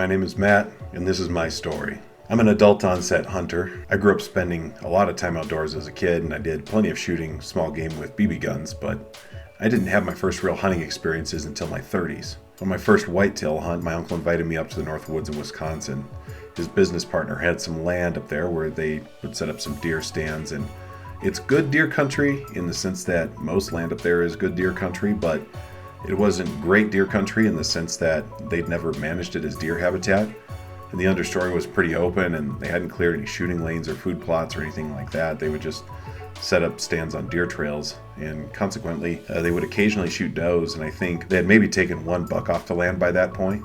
my name is Matt, and this is my story. I'm an adult onset hunter. I grew up spending a lot of time outdoors as a kid, and I did plenty of shooting small game with BB guns, but I didn't have my first real hunting experiences until my 30s. On my first whitetail hunt, my uncle invited me up to the North Woods in Wisconsin. His business partner had some land up there where they would set up some deer stands, and it's good deer country in the sense that most land up there is good deer country, but it wasn't great deer country in the sense that they'd never managed it as deer habitat. And the understory was pretty open, and they hadn't cleared any shooting lanes or food plots or anything like that. They would just set up stands on deer trails, and consequently, they would occasionally shoot does, and I think they had maybe taken one buck off the land by that point.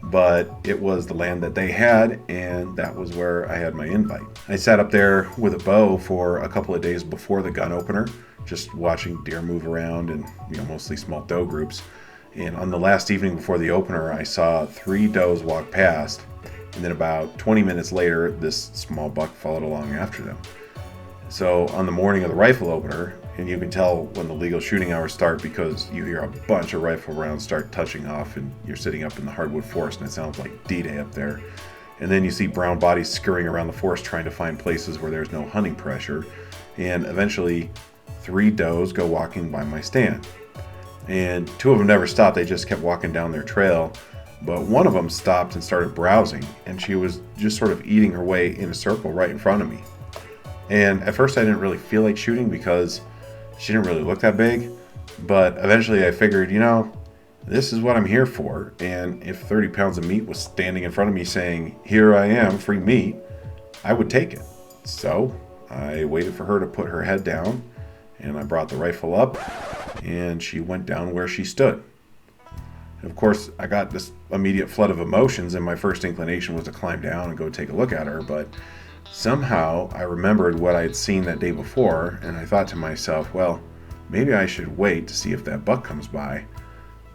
But it was the land that they had, and that was where I had my invite. I sat up there with a bow for a couple of days before the gun opener, just watching deer move around and mostly small doe groups. And on the last evening before the opener, I saw 3 does walk past, and then about 20 minutes later, this small buck followed along after them. So on the morning of the rifle opener, and you can tell when the legal shooting hours start because you hear a bunch of rifle rounds start touching off, and you're sitting up in the hardwood forest and it sounds like D-Day up there. And then you see brown bodies scurrying around the forest trying to find places where there's no hunting pressure. And eventually 3 does go walking by my stand. And 2 of them never stopped, they just kept walking down their trail. But one of them stopped and started browsing, and she was just sort of eating her way in a circle right in front of me. And at first I didn't really feel like shooting because she didn't really look that big, but eventually I figured, this is what I'm here for, and if 30 pounds of meat was standing in front of me saying, "Here I am, free meat," I would take it. So I waited for her to put her head down, and I brought the rifle up, and she went down where she stood. And of course, I got this immediate flood of emotions, and my first inclination was to climb down and go take a look at her, but somehow I remembered what I had seen that day before, and I thought to myself, well, maybe I should wait to see if that buck comes by.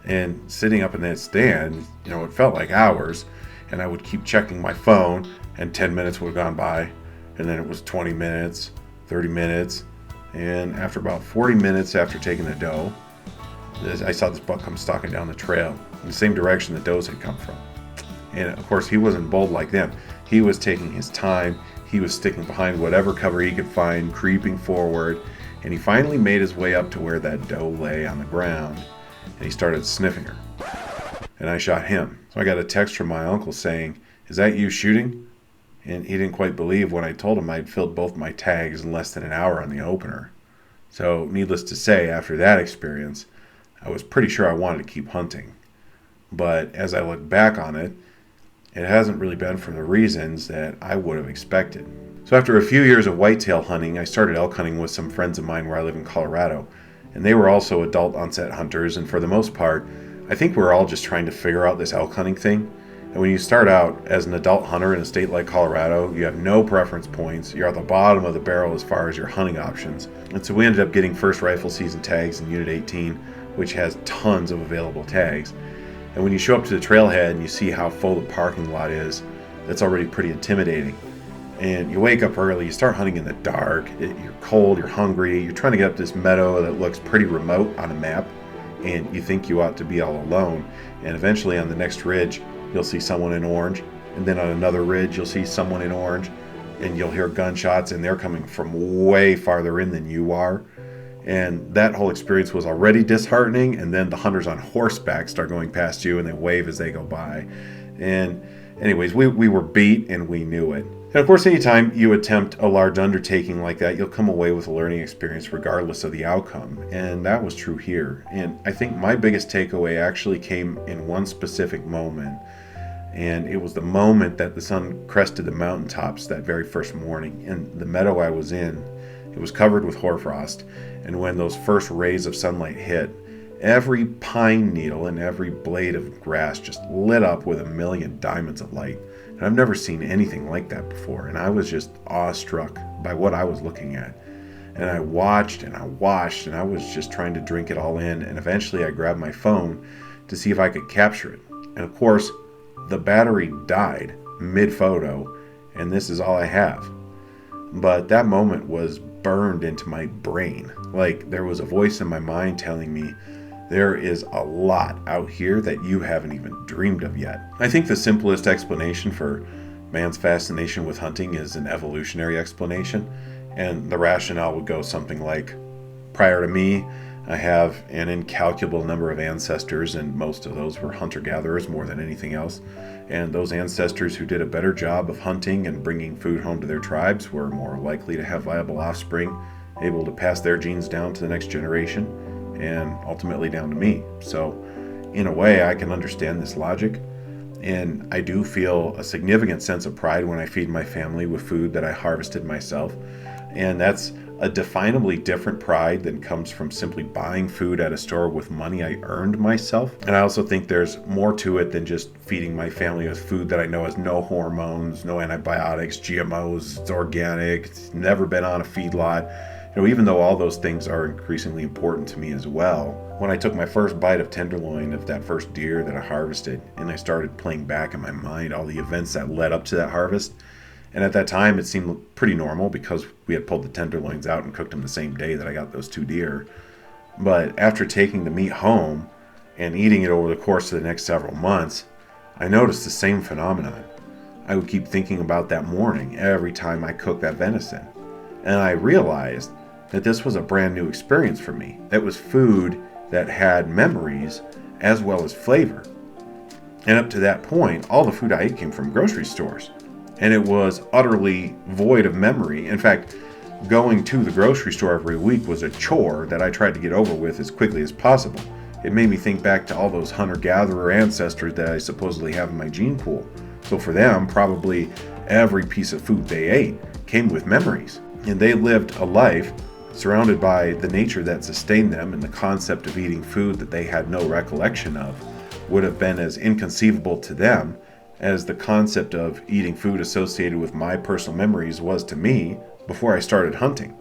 And sitting up in that stand, it felt like hours, and I would keep checking my phone, and 10 minutes would have gone by, and then it was 20 minutes, 30 minutes, and after about 40 minutes after taking the doe, I saw this buck come stalking down the trail in the same direction the does had come from. And of course, he wasn't bold like them. He was taking his time. He was sticking behind whatever cover he could find, creeping forward, and he finally made his way up to where that doe lay on the ground, and he started sniffing her. And I shot him. So I got a text from my uncle saying, "Is that you shooting?" And he didn't quite believe when I told him I'd filled both my tags in less than an hour on the opener. So needless to say, after that experience, I was pretty sure I wanted to keep hunting. But as I look back on it, it hasn't really been for the reasons that I would have expected. So after a few years of whitetail hunting, I started elk hunting with some friends of mine where I live in Colorado. And they were also adult onset hunters, and for the most part, I think we're all just trying to figure out this elk hunting thing. And when you start out as an adult hunter in a state like Colorado, you have no preference points. You're at the bottom of the barrel as far as your hunting options. And so we ended up getting first rifle season tags in Unit 18, which has tons of available tags. And when you show up to the trailhead and you see how full the parking lot is, that's already pretty intimidating. And you wake up early, you start hunting in the dark, you're cold, you're hungry, you're trying to get up this meadow that looks pretty remote on a map, and you think you ought to be all alone. And eventually on the next ridge, you'll see someone in orange, and then on another ridge, you'll see someone in orange, and you'll hear gunshots, and they're coming from way farther in than you are. And that whole experience was already disheartening, and then the hunters on horseback start going past you and they wave as they go by. And anyways, we were beat, and we knew it. And of course, anytime you attempt a large undertaking like that, you'll come away with a learning experience regardless of the outcome. And that was true here. And I think my biggest takeaway actually came in one specific moment. And it was the moment that the sun crested the mountaintops that very first morning. And the meadow I was in, it was covered with hoarfrost. And when those first rays of sunlight hit, every pine needle and every blade of grass just lit up with a million diamonds of light. And I've never seen anything like that before. And I was just awestruck by what I was looking at. And I watched and I watched, and I was just trying to drink it all in. And eventually I grabbed my phone to see if I could capture it. And of course, the battery died mid-photo, and this is all I have. But that moment was burned into my brain. Like there was a voice in my mind telling me, There is a lot out here that you haven't even dreamed of yet. I think the simplest explanation for man's fascination with hunting is an evolutionary explanation, and the rationale would go something like, prior to me, I have an incalculable number of ancestors, and most of those were hunter-gatherers more than anything else. And those ancestors who did a better job of hunting and bringing food home to their tribes were more likely to have viable offspring, able to pass their genes down to the next generation, and ultimately down to me. So, in a way, I can understand this logic. And I do feel a significant sense of pride when I feed my family with food that I harvested myself. And that's a definably different pride than comes from simply buying food at a store with money I earned myself. And I also think there's more to it than just feeding my family with food that I know has no hormones, no antibiotics, GMOs, it's organic, it's never been on a feedlot. Even though all those things are increasingly important to me as well, when I took my first bite of tenderloin of that first deer that I harvested, and I started playing back in my mind all the events that led up to that harvest, and at that time it seemed pretty normal because we had pulled the tenderloins out and cooked them the same day that I got those 2 deer. But after taking the meat home and eating it over the course of the next several months, I noticed the same phenomenon. I would keep thinking about that morning every time I cooked that venison. And I realized that this was a brand new experience for me. It was food that had memories as well as flavor. And up to that point, all the food I ate came from grocery stores. And it was utterly void of memory. In fact, going to the grocery store every week was a chore that I tried to get over with as quickly as possible. It made me think back to all those hunter-gatherer ancestors that I supposedly have in my gene pool. So for them, probably every piece of food they ate came with memories. And they lived a life surrounded by the nature that sustained them, and the concept of eating food that they had no recollection of would have been as inconceivable to them as the concept of eating food associated with my personal memories was to me before I started hunting.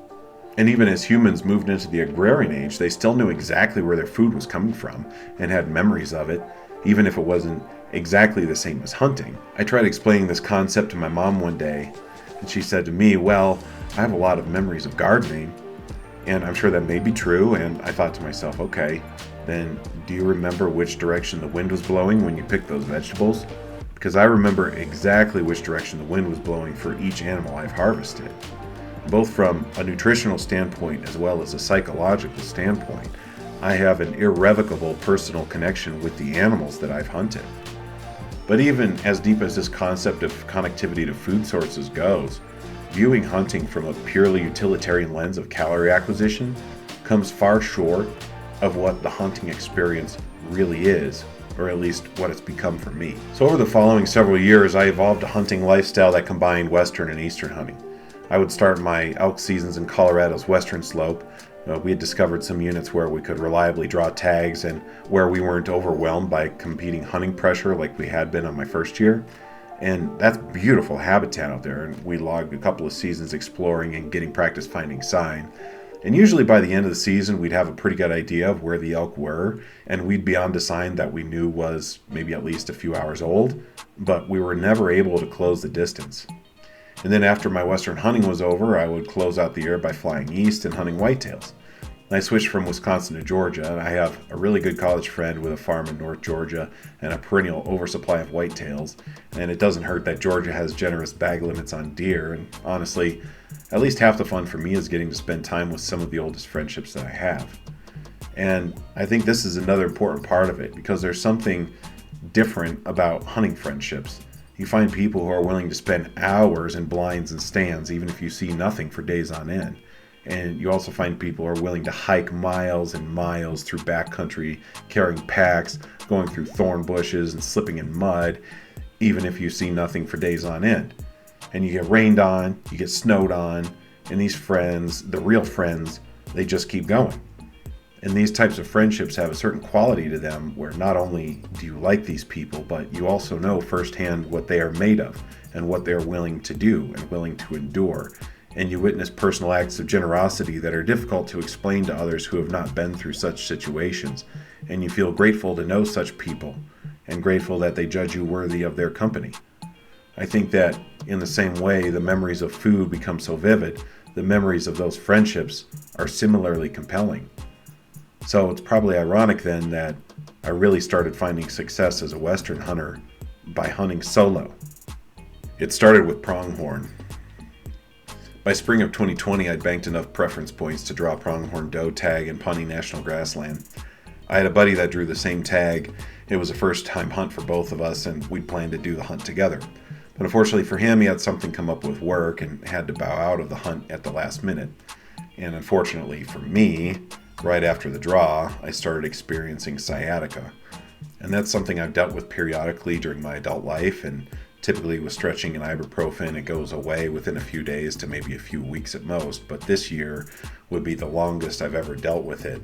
And even as humans moved into the agrarian age, they still knew exactly where their food was coming from and had memories of it, even if it wasn't exactly the same as hunting. I tried explaining this concept to my mom one day, and she said to me, "Well, I have a lot of memories of gardening." And I'm sure that may be true, and I thought to myself, okay, then do you remember which direction the wind was blowing when you picked those vegetables? Because I remember exactly which direction the wind was blowing for each animal I've harvested. Both from a nutritional standpoint as well as a psychological standpoint, I have an irrevocable personal connection with the animals that I've hunted. But even as deep as this concept of connectivity to food sources goes, viewing hunting from a purely utilitarian lens of calorie acquisition comes far short of what the hunting experience really is, or at least what it's become for me. So over the following several years, I evolved a hunting lifestyle that combined western and eastern hunting. I would start my elk seasons in Colorado's western slope. We had discovered some units where we could reliably draw tags and where we weren't overwhelmed by competing hunting pressure like we had been on my first year. And that's beautiful habitat out there, and we logged a couple of seasons exploring and getting practice finding sign. And usually by the end of the season, we'd have a pretty good idea of where the elk were, and we'd be on to sign that we knew was maybe at least a few hours old, but we were never able to close the distance. And then after my western hunting was over, I would close out the year by flying east and hunting whitetails. I switched from Wisconsin to Georgia, and I have a really good college friend with a farm in North Georgia and a perennial oversupply of whitetails. And it doesn't hurt that Georgia has generous bag limits on deer, and honestly, at least half the fun for me is getting to spend time with some of the oldest friendships that I have. And I think this is another important part of it, because there's something different about hunting friendships. You find people who are willing to spend hours in blinds and stands, even if you see nothing for days on end. And you also find people who are willing to hike miles and miles through backcountry, carrying packs, going through thorn bushes and slipping in mud, even if you see nothing for days on end. And you get rained on, you get snowed on, and these friends, the real friends, they just keep going. And these types of friendships have a certain quality to them where not only do you like these people, but you also know firsthand what they are made of and what they're willing to do and willing to endure. And you witness personal acts of generosity that are difficult to explain to others who have not been through such situations. And you feel grateful to know such people and grateful that they judge you worthy of their company. I think that in the same way the memories of food become so vivid, the memories of those friendships are similarly compelling. So it's probably ironic then that I really started finding success as a Western hunter by hunting solo. It started with pronghorn. By spring of 2020, I'd banked enough preference points to draw a pronghorn doe tag in Pawnee National Grassland. I had a buddy that drew the same tag. It was a first-time hunt for both of us, and we'd planned to do the hunt together. But unfortunately for him, he had something come up with work and had to bow out of the hunt at the last minute. And unfortunately for me, right after the draw, I started experiencing sciatica. And that's something I've dealt with periodically during my adult life, and typically with stretching and ibuprofen, it goes away within a few days to maybe a few weeks at most, but this year would be the longest I've ever dealt with it.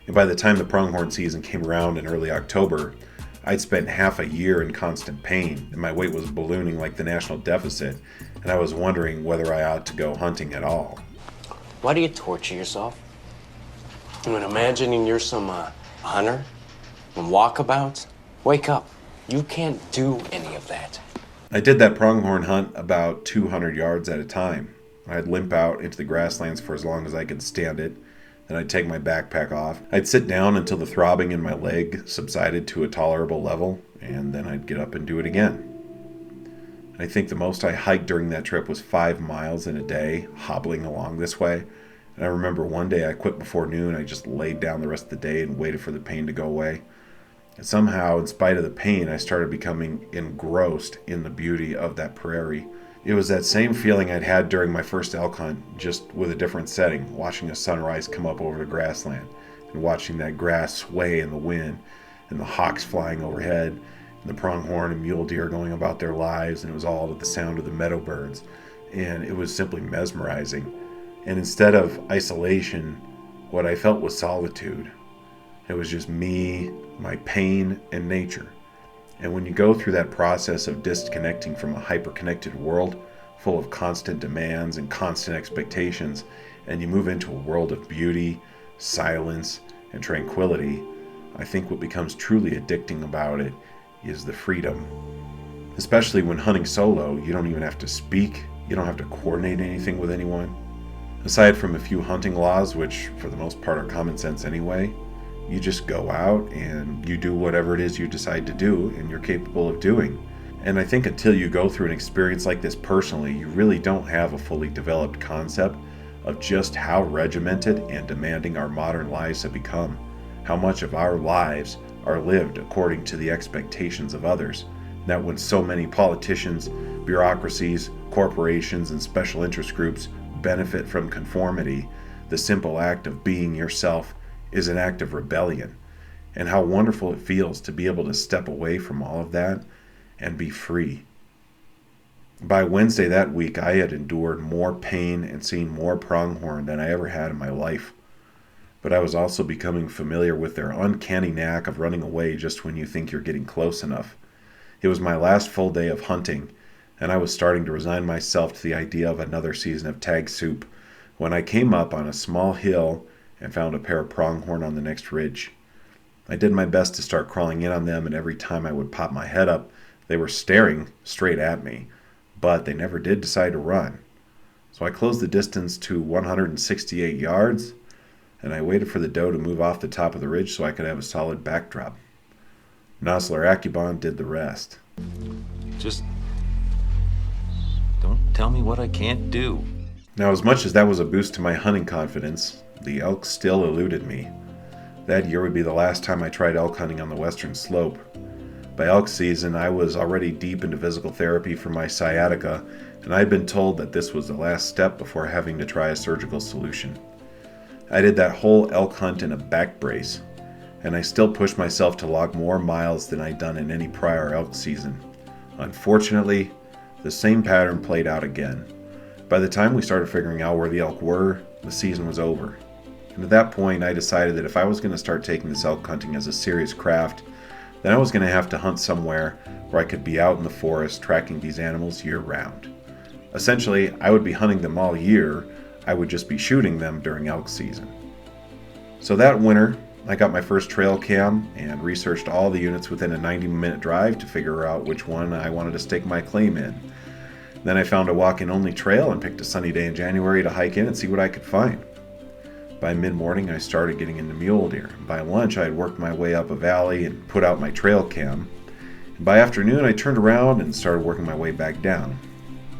And by the time the pronghorn season came around in early October, I'd spent half a year in constant pain, and my weight was ballooning like the national deficit, and I was wondering whether I ought to go hunting at all. Why do you torture yourself? I mean, imagining you're some hunter and walkabouts? Wake up. You can't do any of that. I did that pronghorn hunt about 200 yards at a time. I'd limp out into the grasslands for as long as I could stand it. Then I'd take my backpack off. I'd sit down until the throbbing in my leg subsided to a tolerable level, and then I'd get up and do it again. I think the most I hiked during that trip was 5 miles in a day, hobbling along this way. And I remember one day I quit before noon. I just laid down the rest of the day and waited for the pain to go away. And somehow, in spite of the pain, I started becoming engrossed in the beauty of that prairie. It was that same feeling I'd had during my first elk hunt, just with a different setting, watching a sunrise come up over the grassland, and watching that grass sway in the wind, and the hawks flying overhead, and the pronghorn and mule deer going about their lives, and it was all to the sound of the meadow birds, and it was simply mesmerizing. And instead of isolation, what I felt was solitude. It was just me, my pain, and nature. And when you go through that process of disconnecting from a hyper-connected world full of constant demands and constant expectations, and you move into a world of beauty, silence, and tranquility, I think what becomes truly addicting about it is the freedom. Especially when hunting solo, you don't even have to speak, you don't have to coordinate anything with anyone. Aside from a few hunting laws, which for the most part are common sense anyway, you just go out and you do whatever it is you decide to do and you're capable of doing. And I think until you go through an experience like this personally, you really don't have a fully developed concept of just how regimented and demanding our modern lives have become. How much of our lives are lived according to the expectations of others. That when so many politicians, bureaucracies, corporations, and special interest groups benefit from conformity, the simple act of being yourself is an act of rebellion. And how wonderful it feels to be able to step away from all of that and be free. By Wednesday that week, I had endured more pain and seen more pronghorn than I ever had in my life. But I was also becoming familiar with their uncanny knack of running away just when you think you're getting close enough. It was my last full day of hunting, and I was starting to resign myself to the idea of another season of tag soup when I came up on a small hill and found a pair of pronghorn on the next ridge. I did my best to start crawling in on them, and every time I would pop my head up, they were staring straight at me, but they never did decide to run. So I closed the distance to 168 yards, and I waited for the doe to move off the top of the ridge so I could have a solid backdrop. Nosler Akubon did the rest. Just don't tell me what I can't do. Now, as much as that was a boost to my hunting confidence, the elk still eluded me. That year would be the last time I tried elk hunting on the western slope. By elk season, I was already deep into physical therapy for my sciatica, and I had been told that this was the last step before having to try a surgical solution. I did that whole elk hunt in a back brace, and I still pushed myself to log more miles than I'd done in any prior elk season. Unfortunately, the same pattern played out again. By the time we started figuring out where the elk were, the season was over. And at that point, I decided that if I was going to start taking this elk hunting as a serious craft, then I was going to have to hunt somewhere where I could be out in the forest tracking these animals year-round. Essentially, I would be hunting them all year. I would just be shooting them during elk season. So that winter, I got my first trail cam and researched all the units within a 90-minute drive to figure out which one I wanted to stake my claim in. Then I found a walk-in only trail and picked a sunny day in January to hike in and see what I could find. By mid-morning, I started getting into mule deer. By lunch, I had worked my way up a valley and put out my trail cam. And by afternoon, I turned around and started working my way back down.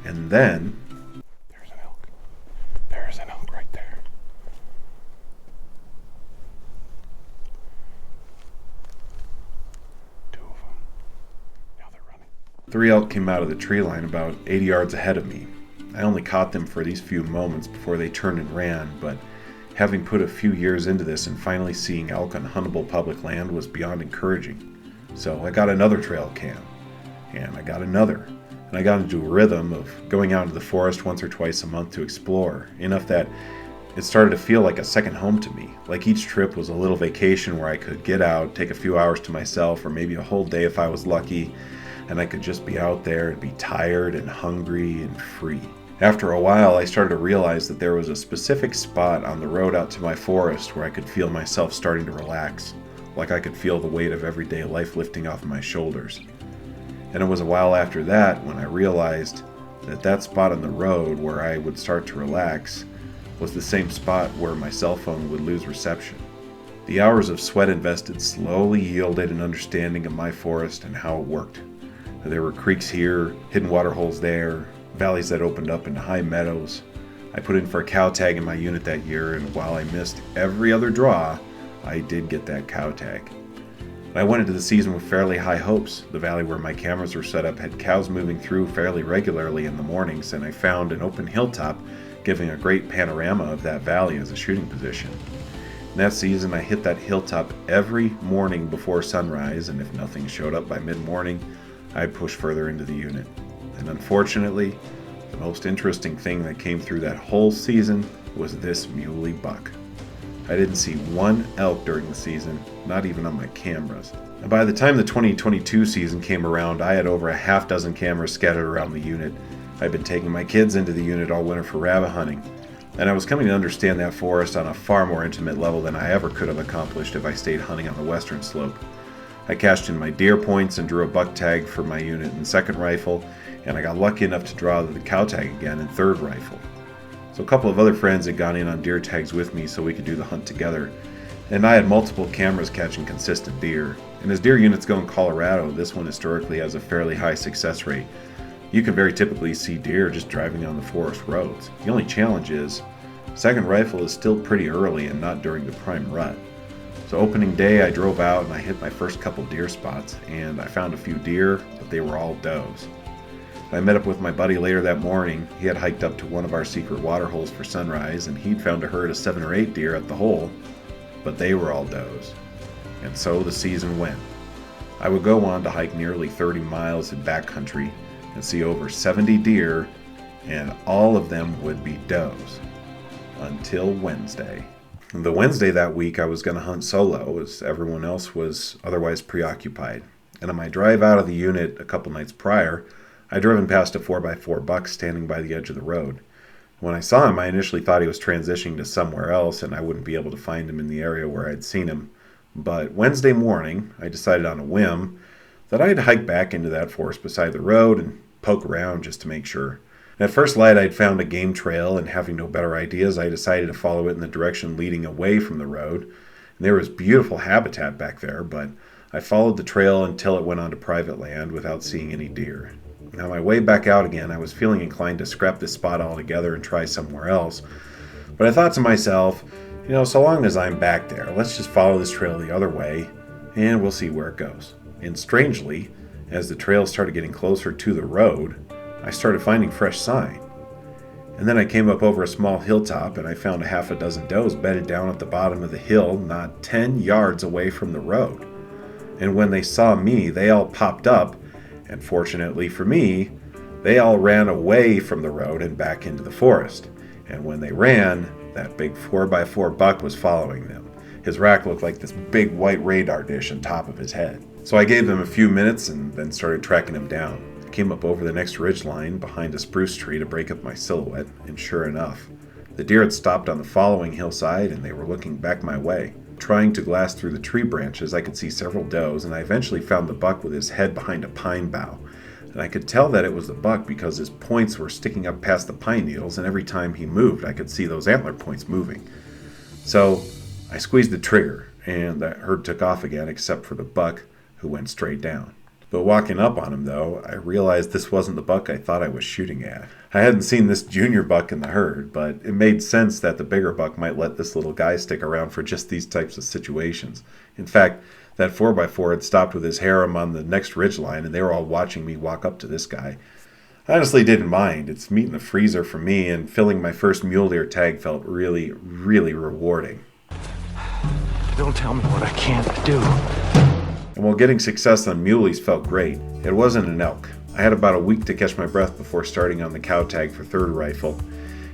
And then... There's an elk. There's an elk right there. Two of them. Now they're running. 3 elk came out of the tree line about 80 yards ahead of me. I only caught them for these few moments before they turned and ran, but having put a few years into this and finally seeing elk on huntable public land was beyond encouraging. So I got another trail cam, and I got another, and I got into a rhythm of going out into the forest once or twice a month to explore, enough that it started to feel like a second home to me, like each trip was a little vacation where I could get out, take a few hours to myself, or maybe a whole day if I was lucky, and I could just be out there and be tired and hungry and free. After a while, I started to realize that there was a specific spot on the road out to my forest where I could feel myself starting to relax, like I could feel the weight of everyday life lifting off my shoulders. And it was a while after that when I realized that that spot on the road where I would start to relax was the same spot where my cell phone would lose reception. The hours of sweat invested slowly yielded an understanding of my forest and how it worked. There were creeks here, hidden water holes there, valleys that opened up into high meadows. I put in for a cow tag in my unit that year, and while I missed every other draw, I did get that cow tag. I went into the season with fairly high hopes. The valley where my cameras were set up had cows moving through fairly regularly in the mornings, and I found an open hilltop giving a great panorama of that valley as a shooting position. In that season, I hit that hilltop every morning before sunrise, and if nothing showed up by mid-morning, I'd push further into the unit. And unfortunately, the most interesting thing that came through that whole season was this muley buck. I didn't see one elk during the season, not even on my cameras. And by the time the 2022 season came around, I had over a half dozen cameras scattered around the unit. I'd been taking my kids into the unit all winter for rabbit hunting, and I was coming to understand that forest on a far more intimate level than I ever could have accomplished if I stayed hunting on the western slope. I cashed in my deer points and drew a buck tag for my unit in second rifle, and I got lucky enough to draw the cow tag again in third rifle. So a couple of other friends had gone in on deer tags with me so we could do the hunt together, and I had multiple cameras catching consistent deer. And as deer units go in Colorado, this one historically has a fairly high success rate. You can very typically see deer just driving down the forest roads. The only challenge is, second rifle is still pretty early and not during the prime rut. So opening day I drove out and I hit my first couple deer spots, and I found a few deer, but they were all does. I met up with my buddy later that morning. He had hiked up to one of our secret water holes for sunrise, and he'd found a herd of 7 or 8 deer at the hole, but they were all does. And so the season went. I would go on to hike nearly 30 miles in backcountry and see over 70 deer, and all of them would be does. Until Wednesday. The Wednesday that week I was going to hunt solo as everyone else was otherwise preoccupied. And on my drive out of the unit a couple nights prior, I'd driven past a 4x4 buck standing by the edge of the road. When I saw him, I initially thought he was transitioning to somewhere else and I wouldn't be able to find him in the area where I'd seen him. But Wednesday morning, I decided on a whim that I'd hike back into that forest beside the road and poke around just to make sure. At first light, I'd found a game trail, and having no better ideas, I decided to follow it in the direction leading away from the road. And there was beautiful habitat back there, but I followed the trail until it went onto private land without seeing any deer. On my way back out again, I was feeling inclined to scrap this spot altogether and try somewhere else. But I thought to myself, so long as I'm back there, let's just follow this trail the other way, and we'll see where it goes. And strangely, as the trail started getting closer to the road, I started finding fresh sign. And then I came up over a small hilltop, and I found a half a dozen does bedded down at the bottom of the hill, not 10 yards away from the road. And when they saw me, they all popped up, and fortunately for me, they all ran away from the road and back into the forest. And when they ran, that big 4x4 buck was following them. His rack looked like this big white radar dish on top of his head. So I gave them a few minutes and then started tracking him down. I came up over the next ridge line behind a spruce tree to break up my silhouette, and sure enough, the deer had stopped on the following hillside and they were looking back my way. Trying to glass through the tree branches, I could see several does, and I eventually found the buck with his head behind a pine bough. And I could tell that it was the buck because his points were sticking up past the pine needles, and every time he moved, I could see those antler points moving. So I squeezed the trigger, and the herd took off again except for the buck, who went straight down. But walking up on him, though, I realized this wasn't the buck I thought I was shooting at. I hadn't seen this junior buck in the herd, but it made sense that the bigger buck might let this little guy stick around for just these types of situations. In fact, that 4x4 had stopped with his harem on the next ridgeline, and they were all watching me walk up to this guy. I honestly didn't mind. It's meat in the freezer for me, and filling my first mule deer tag felt really, really rewarding. Don't tell me what I can't do. And while getting success on muleys felt great, it wasn't an elk. I had about a week to catch my breath before starting on the cow tag for third rifle,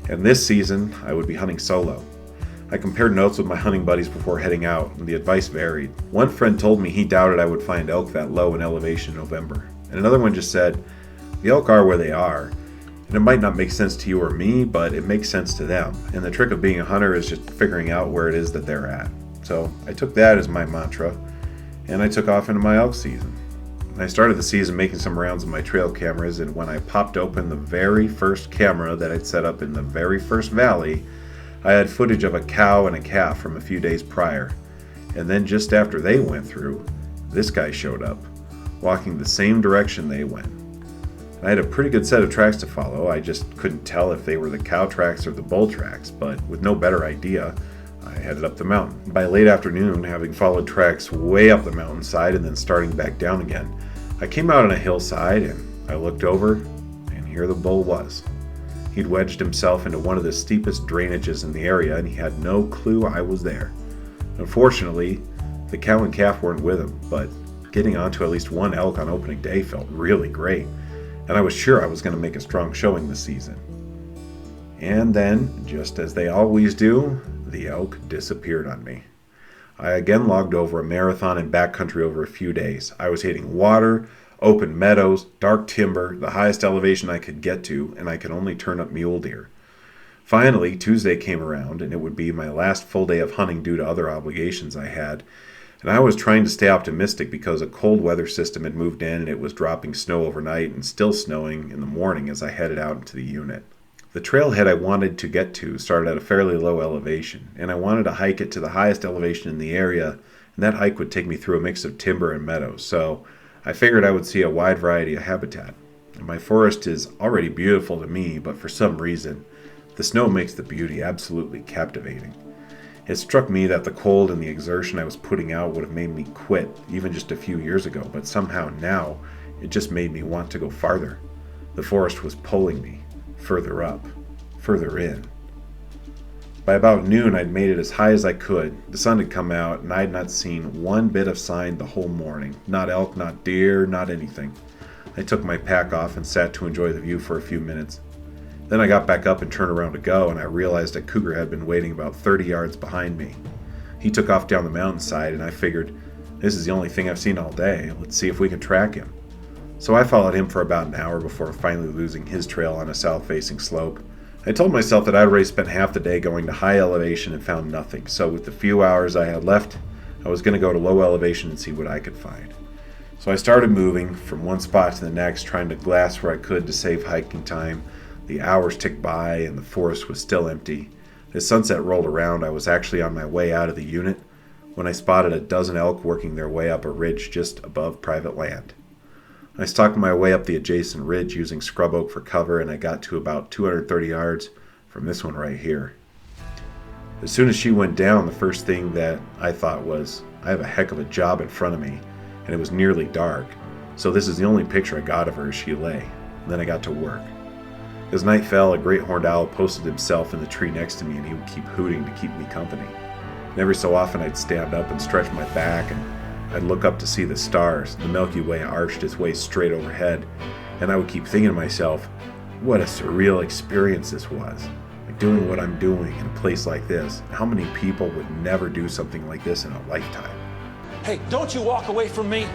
and this season I would be hunting solo. I compared notes with my hunting buddies before heading out, and the advice varied. One friend told me he doubted I would find elk that low in elevation in November, and another one just said, the elk are where they are, and it might not make sense to you or me, but it makes sense to them, and the trick of being a hunter is just figuring out where it is that they're at. So I took that as my mantra, and I took off into my elk season. I started the season making some rounds with my trail cameras, and when I popped open the very first camera that I'd set up in the very first valley, I had footage of a cow and a calf from a few days prior. And then just after they went through, this guy showed up, walking the same direction they went. I had a pretty good set of tracks to follow. I just couldn't tell if they were the cow tracks or the bull tracks, but with no better idea, I headed up the mountain. By late afternoon, having followed tracks way up the mountainside and then starting back down again, I came out on a hillside and I looked over, and here the bull was. He'd wedged himself into one of the steepest drainages in the area, and he had no clue I was there. Unfortunately, the cow and calf weren't with him, but getting onto at least one elk on opening day felt really great, and I was sure I was going to make a strong showing this season. And then, just as they always do, the elk disappeared on me. I again logged over a marathon in backcountry over a few days. I was hitting water, open meadows, dark timber, the highest elevation I could get to, and I could only turn up mule deer. Finally, Tuesday came around, and it would be my last full day of hunting due to other obligations I had, and I was trying to stay optimistic because a cold weather system had moved in and it was dropping snow overnight and still snowing in the morning as I headed out into the unit. The trailhead I wanted to get to started at a fairly low elevation, and I wanted to hike it to the highest elevation in the area, and that hike would take me through a mix of timber and meadows, so I figured I would see a wide variety of habitat. And my forest is already beautiful to me, but for some reason, the snow makes the beauty absolutely captivating. It struck me that the cold and the exertion I was putting out would have made me quit even just a few years ago, but somehow now it just made me want to go farther. The forest was pulling me further up, further in. By about noon, I'd made it as high as I could. The sun had come out, and I had not seen one bit of sign the whole morning. Not elk, not deer, not anything. I took my pack off and sat to enjoy the view for a few minutes. Then I got back up and turned around to go, and I realized a cougar had been waiting about 30 yards behind me. He took off down the mountainside, and I figured, this is the only thing I've seen all day. Let's see if we can track him. So I followed him for about an hour before finally losing his trail on a south-facing slope. I told myself that I'd already spent half the day going to high elevation and found nothing, so with the few hours I had left, I was going to go to low elevation and see what I could find. So I started moving from one spot to the next, trying to glass where I could to save hiking time. The hours ticked by and the forest was still empty. As sunset rolled around, I was actually on my way out of the unit when I spotted a dozen elk working their way up a ridge just above private land. I stalked my way up the adjacent ridge using scrub oak for cover, and I got to about 230 yards from this one right here. As soon as she went down, the first thing that I thought was, I have a heck of a job in front of me, and it was nearly dark, so this is the only picture I got of her as she lay. And then I got to work. As night fell, a great horned owl posted himself in the tree next to me, and he would keep hooting to keep me company. And every so often I'd stand up and stretch my back, and I'd look up to see the stars. The Milky Way arched its way straight overhead, and I would keep thinking to myself, what a surreal experience this was. Like doing what I'm doing in a place like this. How many people would never do something like this in a lifetime? Hey, don't you walk away from me.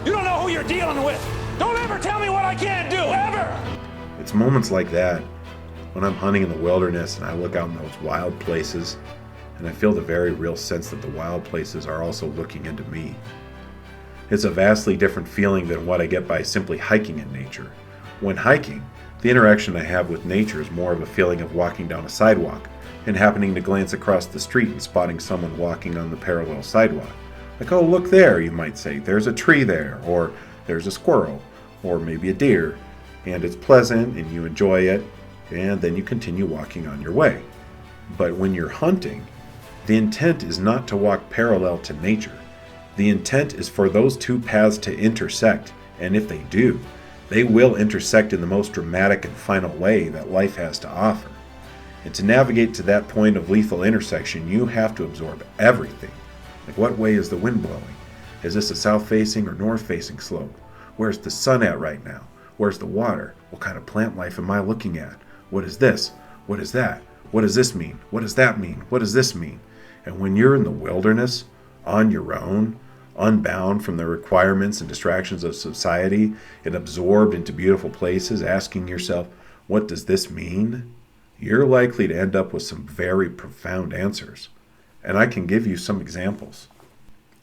You don't know who you're dealing with. Don't ever tell me what I can't do, ever! It's moments like that, when I'm hunting in the wilderness and I look out in those wild places, and I feel the very real sense that the wild places are also looking into me. It's a vastly different feeling than what I get by simply hiking in nature. When hiking, The interaction I have with nature is more of a feeling of walking down a sidewalk and happening to glance across the street and spotting someone walking on the parallel sidewalk. Like, oh, look there, you might say. There's a tree there, or there's a squirrel, or maybe a deer. And it's pleasant and you enjoy it, and then you continue walking on your way. But when you're hunting, the intent is not to walk parallel to nature. The intent is for those two paths to intersect, and if they do, they will intersect in the most dramatic and final way that life has to offer. And to navigate to that point of lethal intersection, you have to absorb everything. Like, what way is the wind blowing? Is this a south-facing or north-facing slope? Where's the sun at right now? Where's the water? What kind of plant life am I looking at? What is this? What is that? What does this mean? What does that mean? What does this mean? And when you're in the wilderness, on your own, unbound from the requirements and distractions of society, and absorbed into beautiful places, asking yourself, what does this mean? You're likely to end up with some very profound answers. And I can give you some examples.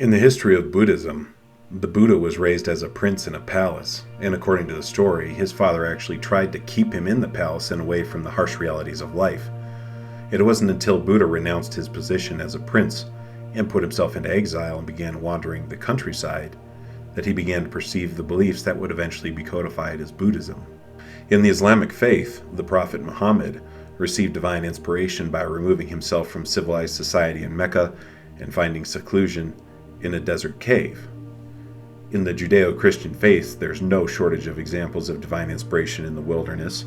In the history of Buddhism, the Buddha was raised as a prince in a palace, and according to the story, his father actually tried to keep him in the palace and away from the harsh realities of life. It wasn't until Buddha renounced his position as a prince and put himself into exile and began wandering the countryside that he began to perceive the beliefs that would eventually be codified as Buddhism. In the Islamic faith, the Prophet Muhammad received divine inspiration by removing himself from civilized society in Mecca and finding seclusion in a desert cave. In the Judeo-Christian faith, there's no shortage of examples of divine inspiration in the wilderness.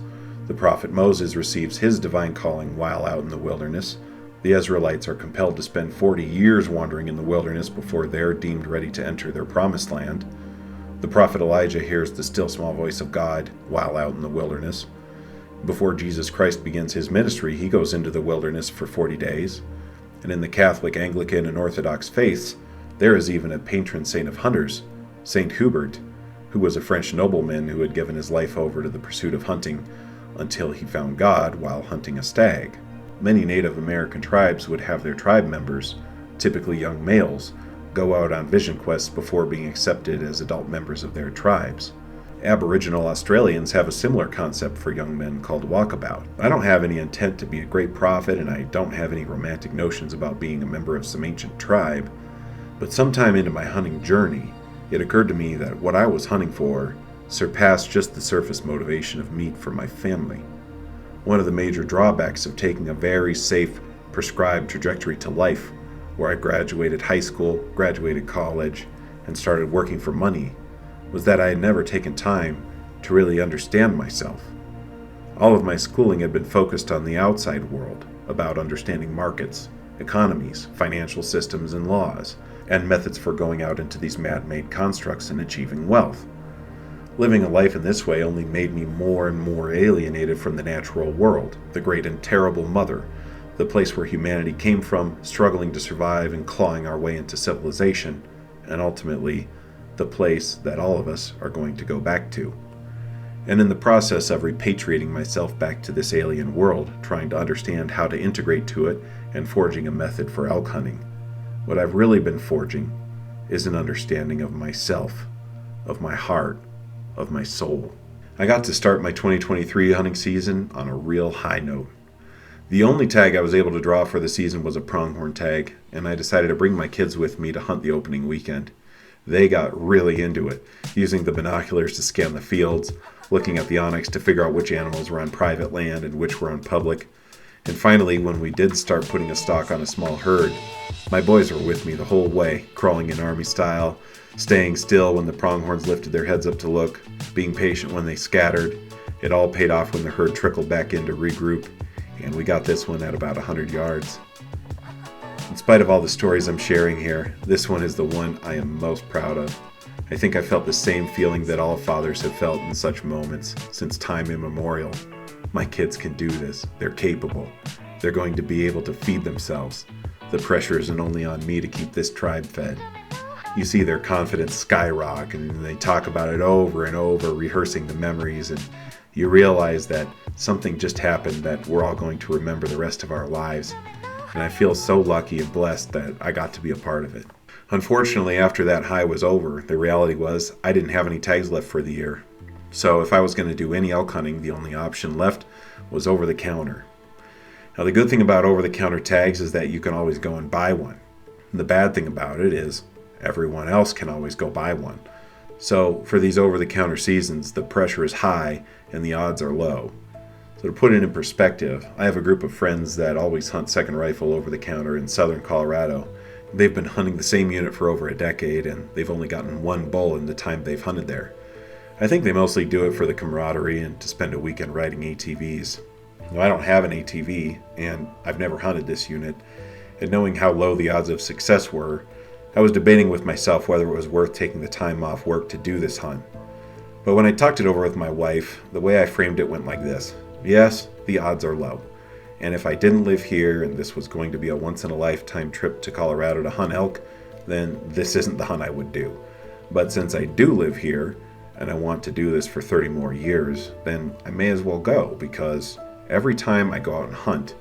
The prophet Moses receives his divine calling while out in the wilderness. The Israelites are compelled to spend 40 years wandering in the wilderness before they're deemed ready to enter their promised land. The prophet Elijah hears the still small voice of God while out in the wilderness. Before Jesus Christ begins his ministry, he goes into the wilderness for 40 days. And in the Catholic, Anglican, and Orthodox faiths, there is even a patron saint of hunters, Saint Hubert, who was a French nobleman who had given his life over to the pursuit of hunting until he found God while hunting a stag. Many Native American tribes would have their tribe members, typically young males, go out on vision quests before being accepted as adult members of their tribes. Aboriginal Australians have a similar concept for young men called walkabout. I don't have any intent to be a great prophet, and I don't have any romantic notions about being a member of some ancient tribe, but sometime into my hunting journey, it occurred to me that what I was hunting for surpassed just the surface motivation of meat for my family. One of the major drawbacks of taking a very safe, prescribed trajectory to life, where I graduated high school, graduated college, and started working for money, was that I had never taken time to really understand myself. All of my schooling had been focused on the outside world, about understanding markets, economies, financial systems, and laws, and methods for going out into these man-made constructs and achieving wealth. Living a life in this way only made me more and more alienated from the natural world, the great and terrible mother, the place where humanity came from, struggling to survive and clawing our way into civilization, and ultimately, the place that all of us are going to go back to. And in the process of repatriating myself back to this alien world, trying to understand how to integrate to it and forging a method for elk hunting, what I've really been forging is an understanding of myself, of my heart, of my soul. I got to start my 2023 hunting season on a real high note. The only tag I was able to draw for the season was a pronghorn tag, and I decided to bring my kids with me to hunt the opening weekend. They got really into it, using the binoculars to scan the fields, looking at the onX to figure out which animals were on private land and which were on public. And finally, when we did start putting a stalk on a small herd, my boys were with me the whole way, crawling in army style, staying still when the pronghorns lifted their heads up to look, being patient when they scattered. It all paid off when the herd trickled back in to regroup, and we got this one at about 100 yards. In spite of all the stories I'm sharing here, this one is the one I am most proud of. I think I felt the same feeling that all fathers have felt in such moments since time immemorial. My kids can do this. They're capable. They're going to be able to feed themselves. The pressure isn't only on me to keep this tribe fed. You see their confidence skyrocket, and they talk about it over and over, rehearsing the memories, and you realize that something just happened that we're all going to remember the rest of our lives. And I feel so lucky and blessed that I got to be a part of it. Unfortunately, after that high was over, the reality was I didn't have any tags left for the year. So if I was going to do any elk hunting, the only option left was over the counter. Now the good thing about over the counter tags is that you can always go and buy one. The bad thing about it is everyone else can always go buy one. So for these over the counter seasons, the pressure is high and the odds are low. So to put it in perspective, I have a group of friends that always hunt second rifle over the counter in southern Colorado. They've been hunting the same unit for over a decade and they've only gotten one bull in the time they've hunted there. I think they mostly do it for the camaraderie and to spend a weekend riding ATVs. Now, I don't have an ATV and I've never hunted this unit, and knowing how low the odds of success were, I was debating with myself whether it was worth taking the time off work to do this hunt. But when I talked it over with my wife, the way I framed it went like this. Yes, the odds are low. And if I didn't live here and this was going to be a once-in-a-lifetime trip to Colorado to hunt elk, then this isn't the hunt I would do. But since I do live here, and I want to do this for 30 more years, then I may as well go, because every time I go out and hunt,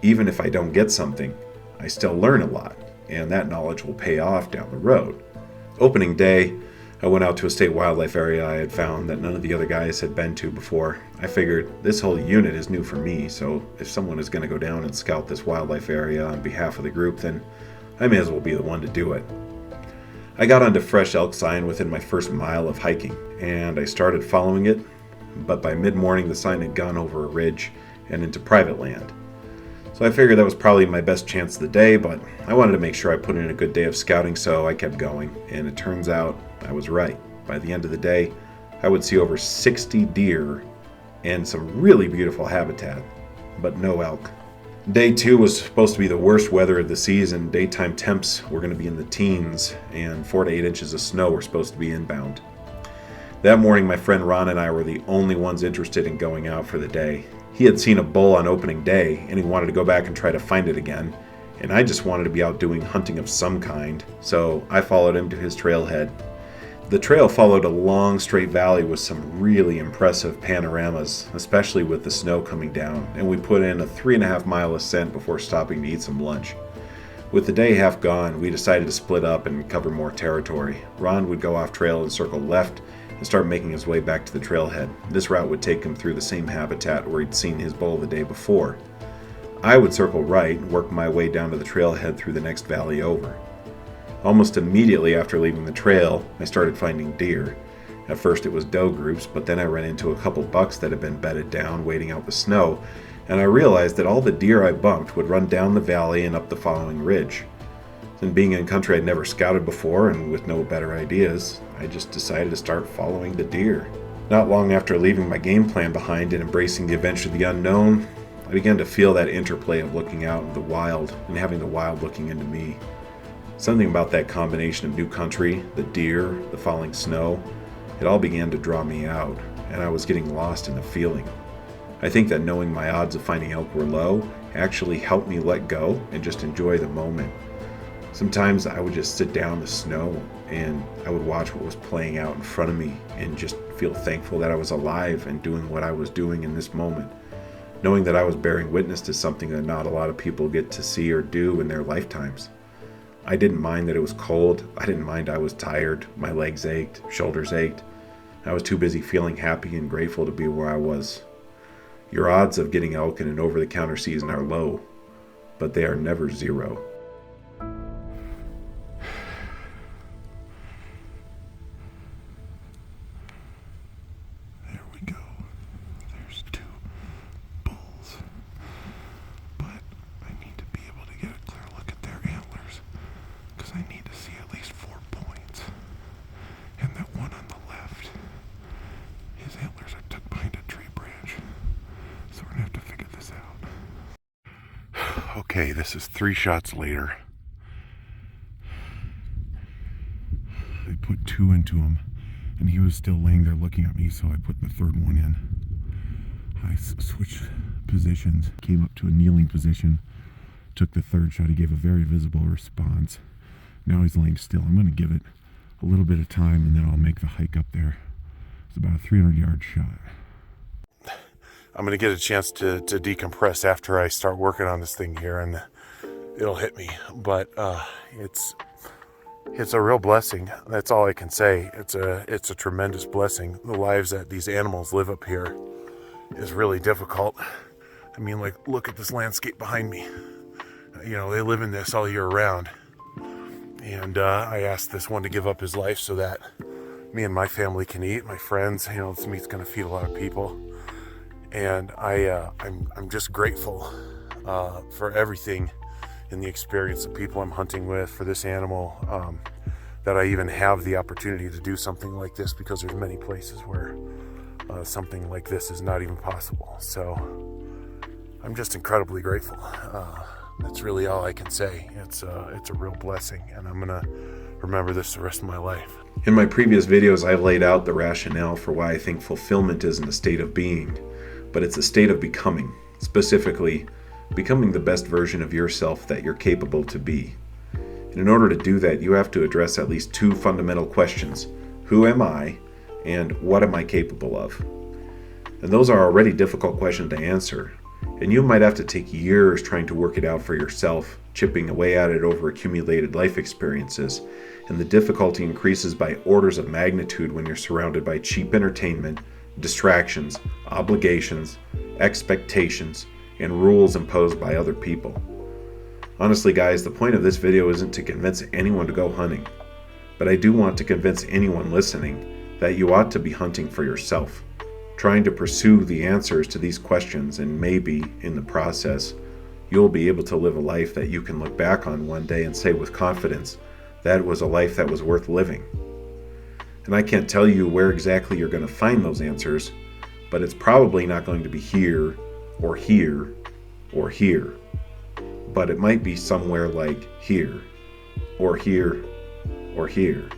even if I don't get something, I still learn a lot, and that knowledge will pay off down the road. Opening day, I went out to a state wildlife area I had found that none of the other guys had been to before. I figured this whole unit is new for me, so if someone is going to go down and scout this wildlife area on behalf of the group, then I may as well be the one to do it. I got onto fresh elk sign within my first mile of hiking, and I started following it, but by mid-morning the sign had gone over a ridge and into private land. So I figured that was probably my best chance of the day, but I wanted to make sure I put in a good day of scouting, so I kept going, and it turns out I was right. By the end of the day, I would see over 60 deer and some really beautiful habitat, but no elk. Day 2 was supposed to be the worst weather of the season. Daytime temps were going to be in the teens, and 4 to 8 inches of snow were supposed to be inbound. That morning, my friend Ron and I were the only ones interested in going out for the day. He had seen a bull on opening day, and he wanted to go back and try to find it again, and I just wanted to be out doing hunting of some kind, so I followed him to his trailhead. The trail followed a long straight valley with some really impressive panoramas, especially with the snow coming down, and we put in a 3.5 mile ascent before stopping to eat some lunch. With the day half gone, we decided to split up and cover more territory. Ron would go off trail and circle left and start making his way back to the trailhead. This route would take him through the same habitat where he'd seen his bull the day before. I would circle right and work my way down to the trailhead through the next valley over. Almost immediately after leaving the trail, I started finding deer. At first it was doe groups, but then I ran into a couple bucks that had been bedded down waiting out the snow, and I realized that all the deer I bumped would run down the valley and up the following ridge. And being in country I'd never scouted before and with no better ideas, I just decided to start following the deer. Not long after leaving my game plan behind and embracing the adventure of the unknown, I began to feel that interplay of looking out into the wild and having the wild looking into me. Something about that combination of new country, the deer, the falling snow, it all began to draw me out, and I was getting lost in the feeling. I think that knowing my odds of finding elk were low actually helped me let go and just enjoy the moment. Sometimes I would just sit down in the snow and I would watch what was playing out in front of me and just feel thankful that I was alive and doing what I was doing in this moment, knowing that I was bearing witness to something that not a lot of people get to see or do in their lifetimes. I didn't mind that it was cold. I didn't mind I was tired. My legs ached, shoulders ached. I was too busy feeling happy and grateful to be where I was. Your odds of getting elk in an over-the-counter season are low, but they are never zero. There we go. There's 2 bulls. But I need to be able to get a clear look at their antlers, because I need to see at least 4 points. And that one on the left, his antlers are tucked behind a tree branch. So we're gonna have to figure this out. Okay, this is 3 shots later. I put 2 into him, and he was still laying there looking at me, so I put the 3rd one in. I switched positions, came up to a kneeling position, took the 3rd shot. He gave a very visible response. Now he's laying still. I'm going to give it a little bit of time, and then I'll make the hike up there. It's about a 300-yard shot. I'm going to get a chance to decompress after I start working on this thing here, and it'll hit me. But it's It's a real blessing. That's all I can say. It's a tremendous blessing. The lives that these animals live up here is really difficult. I mean, like, look at this landscape behind me. You know, they live in this all year round. And I asked this one to give up his life so that me and my family can eat, my friends. You know, this meat's going to feed a lot of people. And I'm just grateful for everything in the experience of people I'm hunting with, for this animal, that I even have the opportunity to do something like this, because there's many places where something like this is not even possible. So I'm just incredibly grateful. That's really all I can say. It's a real blessing, and I'm gonna remember this the rest of my life. In my previous videos, I've laid out the rationale for why I think fulfillment isn't a state of being, but it's a state of becoming, specifically becoming the best version of yourself that you're capable to be. And in order to do that, you have to address at least two fundamental questions. Who am I, and what am I capable of? And those are already difficult questions to answer, and you might have to take years trying to work it out for yourself, chipping away at it over accumulated life experiences, and the difficulty increases by orders of magnitude when you're surrounded by cheap entertainment, distractions, obligations, expectations, and rules imposed by other people. Honestly, guys, the point of this video isn't to convince anyone to go hunting, but I do want to convince anyone listening that you ought to be hunting for yourself, trying to pursue the answers to these questions, and maybe, in the process, you'll be able to live a life that you can look back on one day and say with confidence, that was a life that was worth living. And I can't tell you where exactly you're going to find those answers, but it's probably not going to be here, or here, or here. But it might be somewhere like here, or here, or here.